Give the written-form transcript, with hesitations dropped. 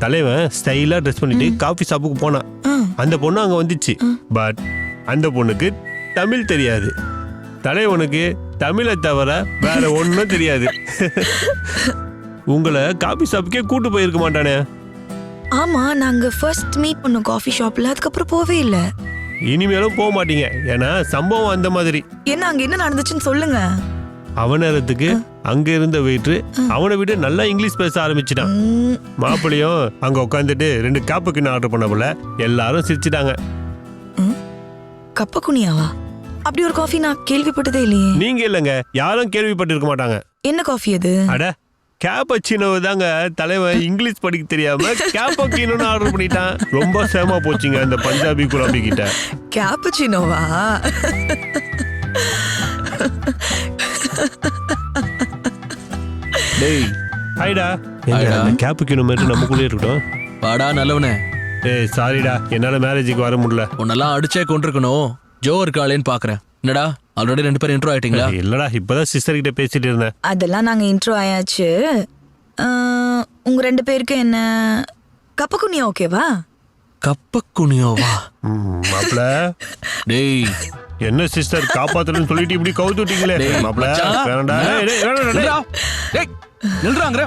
தலைவன் ஸ்டைலா ட்ரெஸ் பண்ணிட்டு காஃபி ஷாப்புக்கு போனான். அந்த பொண்ணு அங்க வந்துச்சு. பட் அந்த பொண்ணுக்கு தமிழ் தெரியாது. தலைவனுக்கு தமிழை தவிர வேற ஒன்றும் தெரியாது. உங்களை காஃபி ஷாப்புக்கே கூட்டு போயிருக்க மாட்டானே. ஆமா, நாங்க ஃபர்ஸ்ட் மீட் பண்ணோம் காஃபி ஷாப்ல, அதுக்கப்புறம் போவே இல்ல. இனிமேலும் போக மாட்டீங்க, ஏன்னா சம்பவம் அந்த மாதிரி. என்ன அங்க என்ன நடந்துச்சுன்னு சொல்லுங்க. அவனத்துக்கு அங்க இருந்த வெயிட்ரு அவனை விட நல்லா இங்கிலீஷ் பேச ஆரம்பிச்சிட்டான். மாப்பிள்ளையும் அங்க உட்காந்துட்டு 2 காப்புக்குன்னு ஆர்டர் பண்ண போல எல்லாரும் சிரிச்சிட்டாங்க. கப்பக்குனியாவா? அப்படி ஒரு காஃபி நான் கேள்விப்பட்டதே இல்லையே. நீங்க இல்லங்க, யாரும் கேள்விப்பட்டிருக்க மாட்டாங்க. என்ன காஃபி அது? அட கேப்பச்சினோ தாங்க. தலைவன் இங்கிலீஷ் படிக்க தெரியாம கேப்பச்சினோன்னு ஆர்டர் பண்ணிட்டான். ரொம்ப சேமா போச்சுங்க அந்த பஞ்சாபி குலாபி கிட்ட. கேப்பச்சினோவா? டேய் ஹைடா, அந்த கேப்புக்கினோ மட்டும் நமக்குள்ளே இருக்கட்டும். வாடா நல்லவனே. ஏய் சாரிடா, என்னால மேரேஜுக்கு வர முடியல. உன்னெல்லாம் அடிச்சே கொண்டிருக்கணும். ஜோ இருக்காளேன்னு பாக்குறேன். என்னடா ஆல்ரெடி 2 பேரும் இன்ட்ரோ ஆயிட்டீங்களா? இல்லடா, இப்பதான் சிஸ்டர் கிட்ட பேசிட்டு இருந்தேன். அதெல்லாம் நாங்க இன்ட்ரோ ஆயாச்சு. உங்க 2 பேருக்கு என்ன கப்பக்குனியா ஓகேவா? கப்பக்குனியோவா? மாப்ள டேய் என்ன சிஸ்டர் காப்பாத்தலன்னு சொல்லிட்டு இப்படி கவுத்துட்டீங்களே. மாப்ள வேணாம்டா. டேய் நில்றாங்கற.